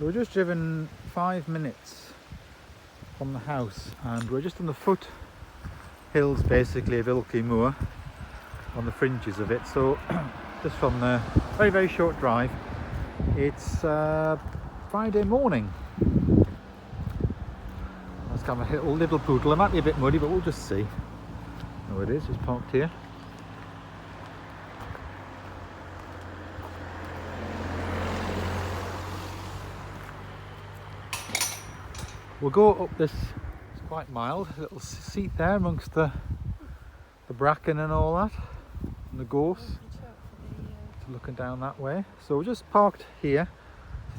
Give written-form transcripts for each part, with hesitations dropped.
So we're just driven 5 minutes from the house and we're just on the foot hills basically of Ilkley Moor, on the fringes of it. So just from the very short drive. It's Friday morning. Let's have a little poodle. It might be a bit muddy, but we'll just see. Oh, it is. It's parked here. We'll go up this. It's quite mild. Little seat there amongst the bracken and all that, and the gorse. Looking down that way. So we're just parked here.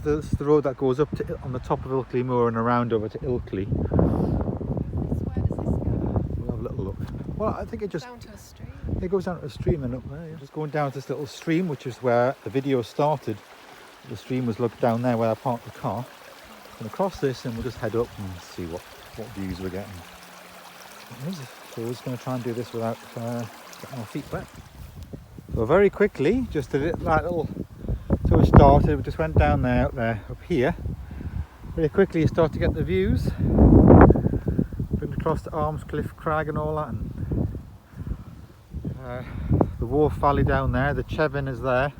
This is the road that goes up to on the top of Ilkley Moor and around over to Ilkley. Where does this go? We'll have a little look. Well, I think it just down to a stream. It goes down to a stream and up there. Yeah. Just going down to this little stream, which is where the video started. The stream was looked down there where I parked the car. Going to cross this and we'll just head up and see what views we're getting. So we're just going to try and do this without getting our feet wet. So very quickly, just that little, so we started, we just went down there, up here. Very quickly you start to get the views. Been across the Armscliff Crag and all that. And, the Wharf Valley down there, the Chevin is there.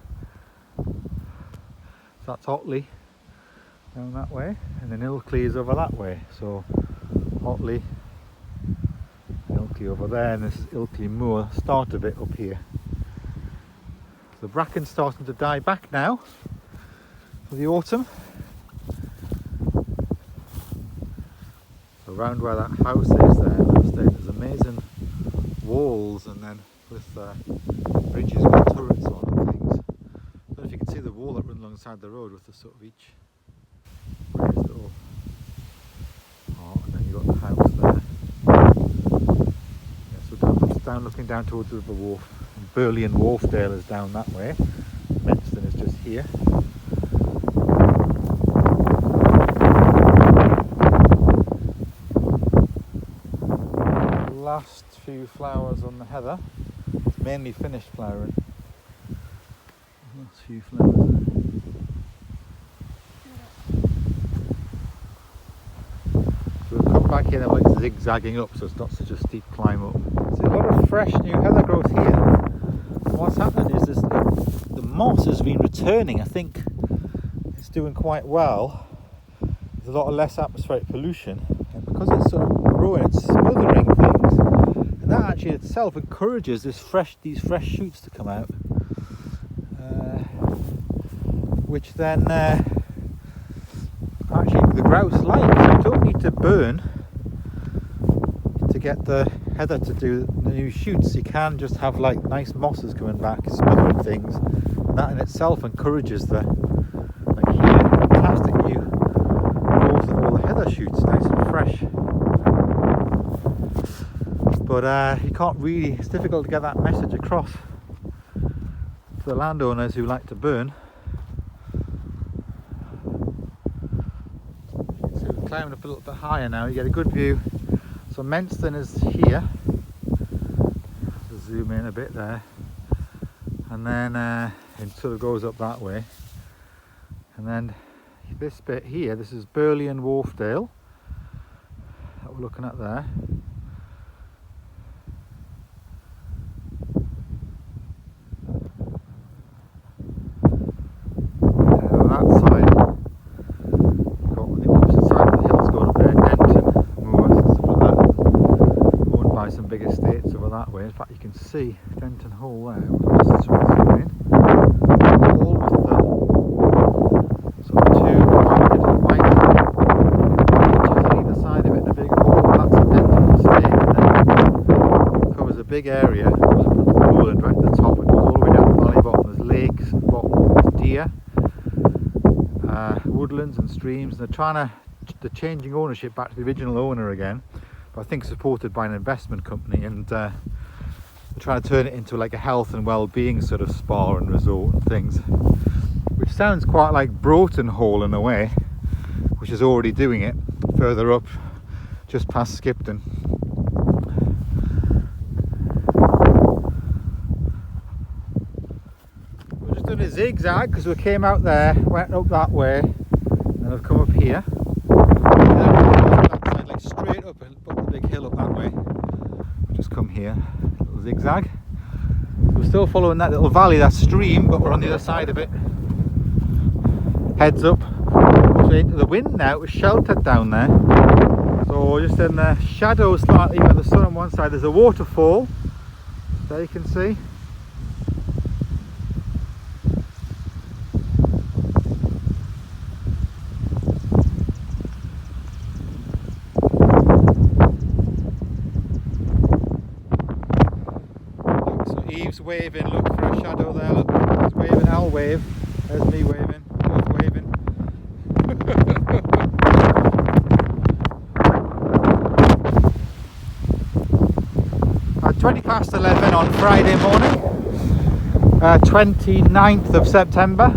So that's Otley down that way. And then Ilkley is over that way. So Otley, Ilkley over there, and this is Ilkley Moor, start of it up here. The bracken's starting to die back now for the autumn. So around where that house is there's amazing walls, and then with bridges with turrets on and things. I don't know if you can see the wall that runs alongside the road with the sort of each raised little. Oh, and then you've got the house there. Yeah, so down looking down towards the wharf. Burley and Wharfdale is down that way. Menston is just here. Last few flowers on the heather. It's mainly finished flowering. Last few flowers there. So we'll come back here and like zigzagging up, so it's not such a steep climb up. See a lot of fresh new heather growth here. What's happening is the moss has been returning. I think it's doing quite well. There's a lot of less atmospheric pollution, and because it's sort of growing, it's smothering things, and that actually itself encourages these fresh shoots to come out, which then actually the grouse like. So you don't need to burn to get the heather to do the new shoots. You can just have like nice mosses coming back, smothering things, and that in itself encourages the, like here, fantastic new growth of all the heather shoots, nice and fresh. But you can't really, it's difficult to get that message across to the landowners who like to burn. So we're climbing up a little bit higher now, you get a good view. So Menston is here. Just zoom in a bit there, and then it sort of goes up that way, and then this bit here, this is Burley and Wharfdale that we're looking at there. On that side, got on the opposite side of the hills going up there, Denton Moor, stuff like that, owned by some big estates over that way. In fact, you can see Denton Hall there. We'll just zoom in. Hall with the sort of two rounded white benches on either side of it, and a big hall. That's a Denton estate, and then it covers a big area. It goes up to Moorland right at the top. It goes all the way down the valley bottom. There's lakes at the bottom. There's deer. Woodlands and streams, and they're changing ownership back to the original owner again, but I think supported by an investment company, and they're trying to turn it into like a health and well-being sort of spa and resort and things, which sounds quite like Broughton Hall in a way, which is already doing it further up just past Skipton. We're just doing a zigzag because we came out there, went up that way, and I've come up here. That side, like straight up the big hill up that way. Just come here, little zigzag. We're still following that little valley, that stream, but we're on the other side of it. Heads up straight into the wind now. It was sheltered down there, so just in the shadow slightly where the sun on one side. There's a waterfall there, you can see. Eve's waving, look for a shadow there, look, he's waving, I'll wave, there's me waving, both waving. 11:20 on Friday morning, 29th of September.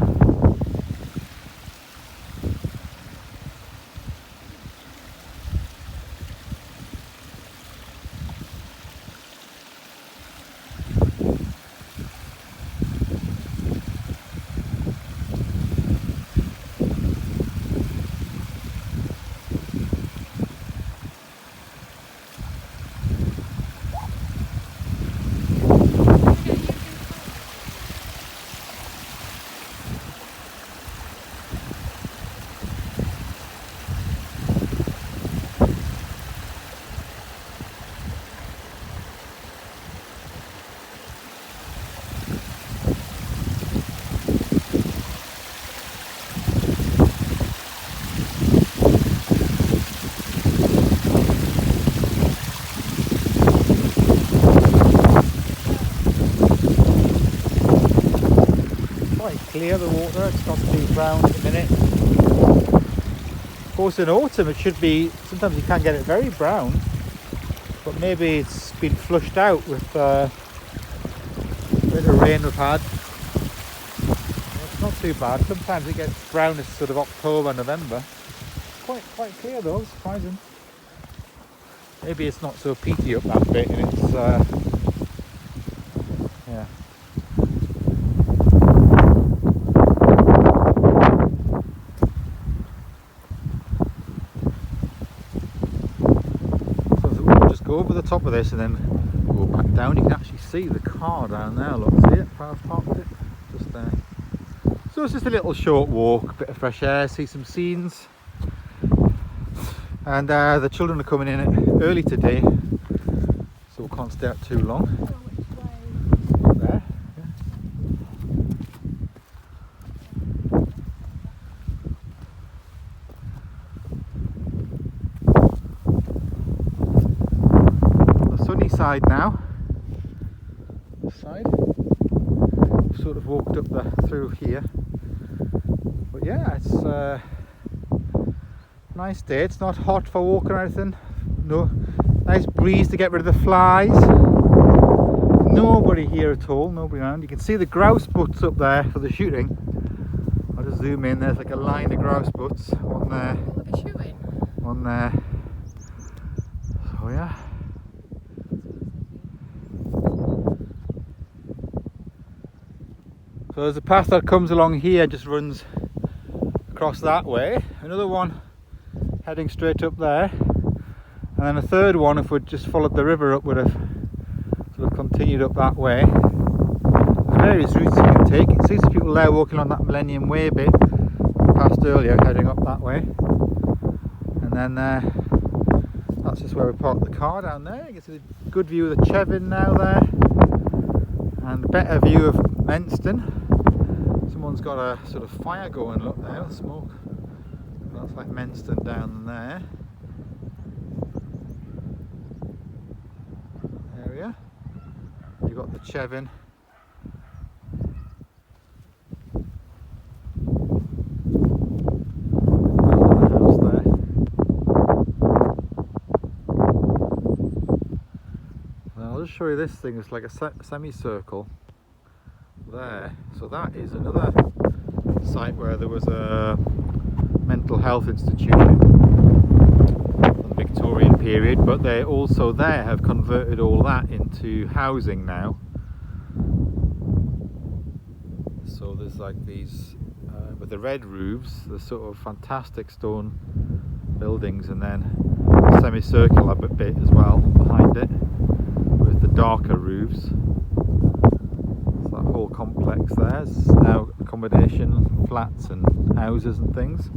Clear the water, it's not too brown at the minute. Of course in autumn it should be, sometimes you can't get it very brown, but maybe it's been flushed out with a bit of rain we've had. It's not too bad, sometimes it gets brown as sort of October, November. Quite clear though, surprising. Maybe it's not so peaty up that bit and it's yeah. Go over the top of this and then go back down. You can actually see the car down there, look, see it, where I've parked it, just there. So it's just a little short walk, a bit of fresh air, see some scenes. And the children are coming in early today, so we can't stay out too long. Up there, yeah. Side now, this side. We've sort of walked up through here, but yeah, it's a nice day. It's not hot for walking or anything. No, nice breeze to get rid of the flies. Nobody here at all, nobody around. You can see the grouse butts up there for the shooting. I'll just zoom in. There's like a line of grouse butts. One there, one there. So yeah. So there's a path that comes along here, just runs across that way. Another one heading straight up there. And then a third one, if we'd just followed the river up, would have sort of continued up that way. There's various routes you can take. You see some people there walking on that Millennium Way bit we passed earlier, heading up that way. And then that's just where we parked the car down there. You can see a good view of the Chevin now there. And a better view of Menston. Someone's got a sort of fire going, look there, smoke. That's like Menston down there. Area. You've got the Chevin. The house there. Now I'll just show you this thing. It's like a semicircle there. So that is another site where there was a mental health institution from the Victorian period, but they also there have converted all that into housing now. So there's like these with the red roofs, the sort of fantastic stone buildings, and then a semicircular bit as well behind it with the darker roofs. So that whole complex there is now accommodation, flats and houses and things.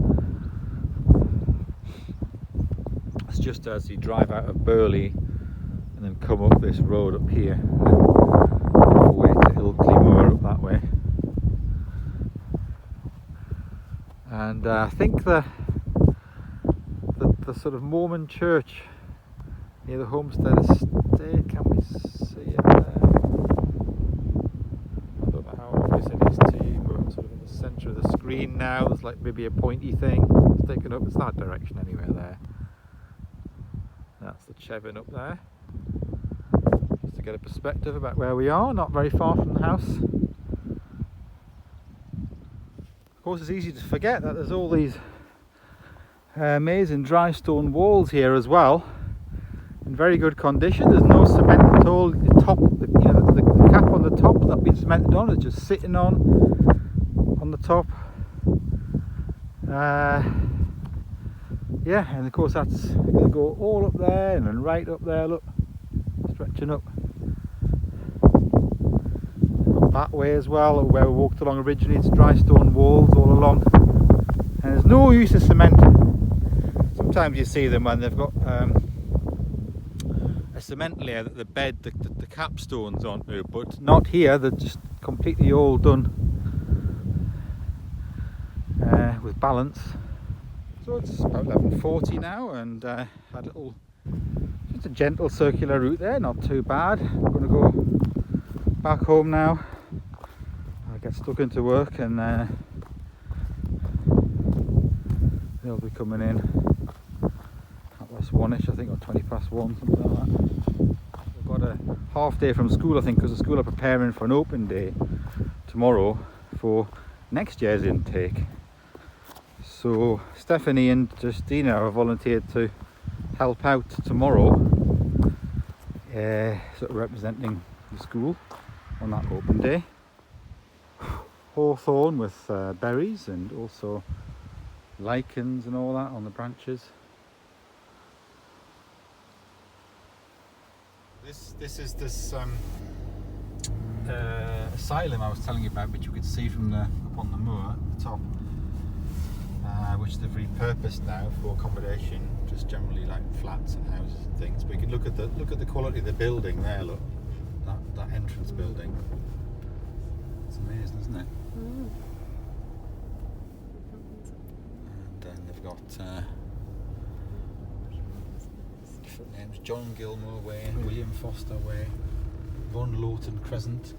It's just as you drive out of Burley and then come up this road up here, all the way to Ilkley Moor up that way. And I think the sort of Mormon church near the Homestead Estate, can we see it there? I don't know how obvious it is to you, but sort of in the centre of the screen now, there's like maybe a pointy thing sticking up. It's that direction anyway there. That's the Chevin up there. Just to get a perspective about where we are, not very far from the house. Of course, it's easy to forget that there's all these amazing dry stone walls here as well, in very good condition. There's no cement at all. The top, the cap on the top not been cemented on, it's just sitting on the top. Yeah, and of course that's going to go all up there and then right up there. Look, stretching up that way as well, where we walked along originally. It's dry stone walls all along, and there's no use of cement. Sometimes you see them when they've got a cement layer that the bed, the capstones onto, but not here. They're just completely all done with balance. So it's about 11:40 now, and had a little, just a gentle circular route there, not too bad. I'm going to go back home now. I'll get stuck into work, and they'll be coming in at last one-ish, I think, or 20 past one, something like that. We've got a half day from school, I think, because the school are preparing for an open day tomorrow for next year's intake. So Stephanie and Justina have volunteered to help out tomorrow, sort of representing the school on that open day. Hawthorn with berries and also lichens and all that on the branches. This is this asylum I was telling you about, which you could see from up on the moor at the top, which they've repurposed now for accommodation, just generally like flats and houses and things. But you can look at the quality of the building there. Look, that entrance building. It's amazing, isn't it? Mm. And then they've got different names: John Gilmore Way, William Foster Way, Von Lawton Crescent.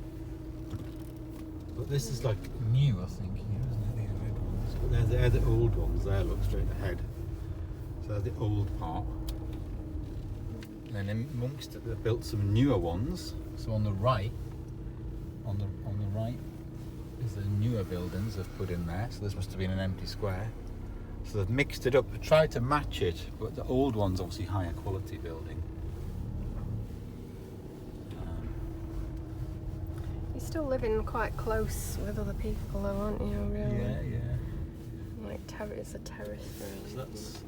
But this is like new, I think, here, isn't it? These red ones. But they're the old ones there. Look straight ahead. So there's the old part. And then amongst it, they've built some newer ones. So on the right, on the right, is the newer buildings they've put in there. So this must have been an empty square. So they've mixed it up, they've tried to match it, but the old one's obviously higher quality building. You're still living quite close with other people though, aren't you, really? Yeah, yeah. Like it's a terrace really. So that's...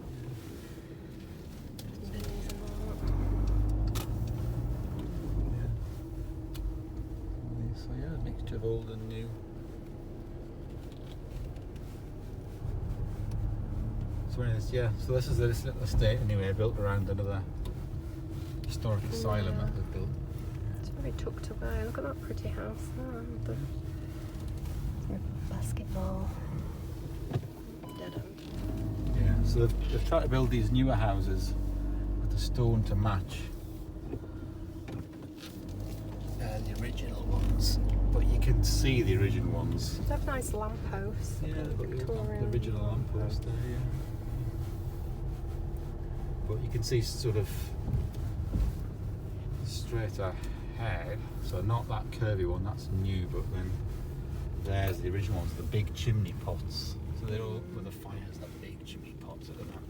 So yeah, a mixture of old and new. So anyways, yeah, so this is this little estate anyway, built around another historic asylum that they've built. It's very tucked away. Look at that pretty house there. The basketball. Dead end. Yeah, so they've tried to build these newer houses with the stone to match the original ones, but you can see the original ones. They have nice lampposts. Yeah, they've got the original lamppost there, yeah. But you can see sort of straight ahead, so not that curvy one, that's new, but then there's the original ones, the big chimney pots. So they're all with the fires, that big chimney pots at the back.